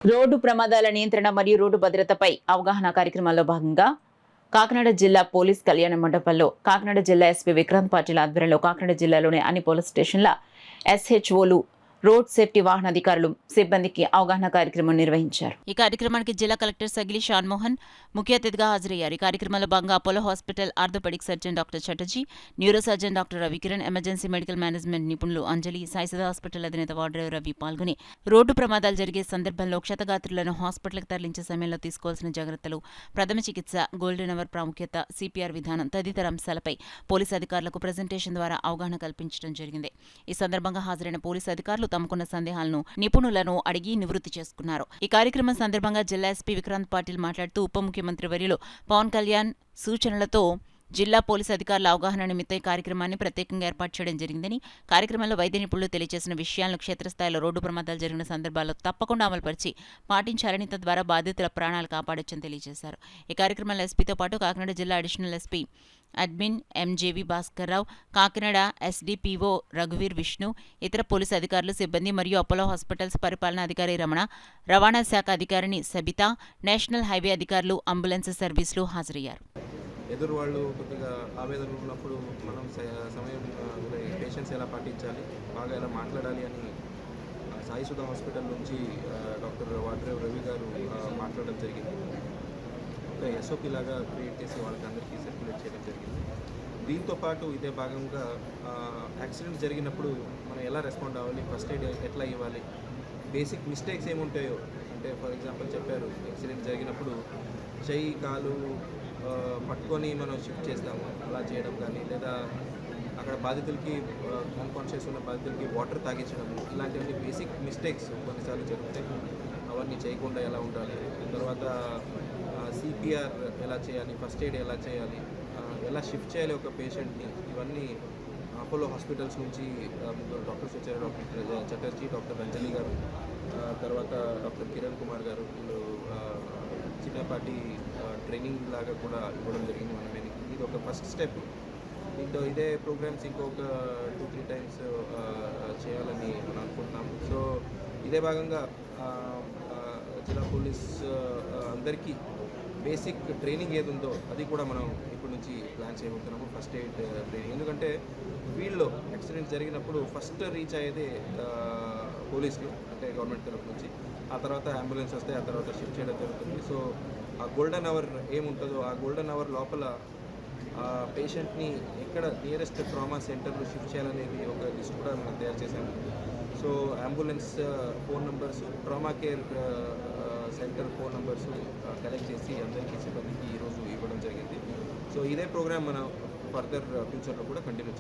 Road ప్రమాదాల నియంత్రణ మరియు రోడ్డు భద్రతపై అవగాహన కార్యక్రమాల్లో భాగంగా కాకినాడ జిల్లా పోలీస్ కళ్యాణ మండపంలో కాకినాడ జిల్లా ఎస్పీ విక్రాంత్ పాటిల్ ఆధ్వర్యంలో కాకినాడ జిల్లాలోని అన్ని పోలీస్ స్టేషన్ల ఎస్హెచ్ఓలు రోడ్ సేఫ్టీ వాహన అధికారులు సిబ్బందికి అవగాహన కార్యక్రమం నిర్వహించారు. ఈ కార్యక్రమానికి జిల్లా కలెక్టర్ సగిలి షాన్మోహన్ ముఖ్య అతిథిగా హాజరయ్యారు. ఈ కార్యక్రమంలో భాగంగా Apollo hospital orthopaedic surgeon doctor Chatterjee, neuro surgeon doctor Ravikiran, emergency medical management నిపుణులు అంజలి, సాయిసదా హాస్పిటల్ అధినేత వార్డు రవి పాల్గొని రోడ్డు ప్రమాదాలు జరిగే సందర్భంలో క్షతగాత్రులను హాస్పిటల్కి తరలించే సమయంలో తీసుకోవాల్సిన జాగ్రత్తలు, ప్రథమ చికిత్స, గోల్డెన్ అవర్ ప్రాముఖ్యత, సిపిఆర్ విధానం తదితర అంశాలపై పోలీసు అధికారులకు ప్రెజెంటేషన్ ద్వారా అవగాహన కల్పించడం జరిగింది. ఈ సందర్భంగా హాజరైన పోలీసు అధికారులు తమకున్న సందేహాలను నిపుణులను అడిగి నివృత్తి చేసుకున్నారు. ఈ కార్యక్రమం సందర్భంగా జిల్లా ఎస్పీ విక్రాంత్ పాటిల్ మాట్లాడుతూ ఉప ముఖ్యమంత్రి వర్యులు పవన్ కళ్యాణ్ సూచనలతో జిల్లా పోలీసు అధికారుల అవగాహన నిమిత్తం ఈ కార్యక్రమాన్ని ప్రత్యేకంగా ఏర్పాటు చేయడం జరిగిందని, కార్యక్రమంలో వైద్య నిపుణులు తెలియజేసిన విషయాలను క్షేత్రస్థాయిలో రోడ్డు ప్రమాదాలు జరిగిన సందర్భాల్లో తప్పకుండా అమలుపరిచి పాటించాలని, తద్వారా బాధితుల ప్రాణాలు కాపాడొచ్చని తెలియజేశారు. ఈ కార్యక్రమంలో ఎస్పీతో పాటు కాకినాడ జిల్లా additional SP admin MJV Bhaskarrao, Kakinada SDPO రఘువీర్ విష్ణు, ఇతర పోలీసు అధికారులు, సిబ్బంది మరియు అపోలో హాస్పిటల్స్ పరిపాలనా అధికారి రమణ, రవాణా శాఖ అధికారిని సబిత, నేషనల్ హైవే అధికారులు, అంబులెన్స్ సర్వీసులు హాజరయ్యారు. ఎదురు వాళ్ళు కొద్దిగా ఆవేదన ఉన్నప్పుడు మనం సమయం పేషెంట్స్ ఎలా పాటించాలి, బాగా ఎలా మాట్లాడాలి అని సాయిసుధా హాస్పిటల్ నుంచి డాక్టర్ వార్డు రవి గారు మాట్లాడడం జరిగింది. ఒక ఎస్ఓపి లాగా క్రియేట్ చేసి వాళ్ళకి అందరికీ సర్క్యులేట్ చేయడం జరిగింది. దీంతోపాటు ఇదే భాగంగా యాక్సిడెంట్ జరిగినప్పుడు మనం ఎలా రెస్పాండ్ అవ్వాలి, ఫస్ట్ ఎయిడ్ ఎట్లా ఇవ్వాలి, బేసిక్ మిస్టేక్స్ ఏముంటాయో, అంటే ఫర్ ఎగ్జాంపుల్ చెప్పారు యాక్సిడెంట్ జరిగినప్పుడు చెయ్యి కాలు పట్టుకొని మనం షిఫ్ట్ చేస్తాము, అలా చేయడం కానీ, లేదా అక్కడ బాధితులకి అన్కాన్షియస్ ఉన్న బాధితులకి వాటర్ తాగించడము, ఇలాంటివన్నీ బేసిక్ మిస్టేక్స్ కొన్నిసార్లు జరుగుతాయి. అవన్నీ చేయకుండా ఎలా ఉండాలి, తర్వాత సిపిఆర్ ఎలా చేయాలి, ఫస్ట్ ఎయిడ్ ఎలా చేయాలి, ఎలా షిఫ్ట్ చేయాలి ఒక పేషెంట్ని, ఇవన్నీ అపోలో హాస్పిటల్స్ నుంచి ముగ్గురు డాక్టర్స్ వచ్చారు. డాక్టర్ చటర్జీ, డాక్టర్ అంజలి గారు, తర్వాత డాక్టర్ కిరణ్ కుమార్ గారు. వీళ్ళు చిన్నపాటి ట్రైనింగ్ లాగా కూడా ఇవ్వడం జరిగింది. మనమే ఇది ఒక ఫస్ట్ స్టెప్. దీంట్లో ఇదే ప్రోగ్రామ్స్ ఇంకొక 2-3 టైమ్స్ చేయాలని మనం అనుకుంటున్నాము. సో ఇదే భాగంగా జిల్లా పోలీస్ అందరికీ బేసిక్ ట్రైనింగ్ ఏది ఉందో అది కూడా మనం ఇప్పటి నుంచి ప్లాన్ చేయబోతున్నాము, ఫస్ట్ ఎయిడ్ ట్రైనింగ్. ఎందుకంటే ఫీల్డ్లో యాక్సిడెంట్ జరిగినప్పుడు ఫస్ట్ రీచ్ అయ్యేది పోలీసులు, అంటే గవర్నమెంట్ తరఫు నుంచి. ఆ తర్వాత అంబులెన్స్ వస్తే ఆ తర్వాత షిఫ్ట్ చేయడం జరుగుతుంది. సో ఆ గోల్డెన్ అవర్ ఏముంటుందో ఆ గోల్డెన్ అవర్ లోపల పేషెంట్ని ఎక్కడ నియరెస్ట్ ట్రామా సెంటర్లో షిఫ్ట్ చేయాలనేది ఒక లిస్ట్ కూడా మనం తయారు చేశాము. So ambulance phone numbers, trauma care centre phone numbers collect చేసి అందరికీ సిబ్బందికి ఈరోజు ఇవ్వడం జరిగింది. సో ఇదే ప్రోగ్రామ్ మనం ఫర్దర్ ఫ్యూచర్లో కూడా కంటిన్యూ చేస్తాం.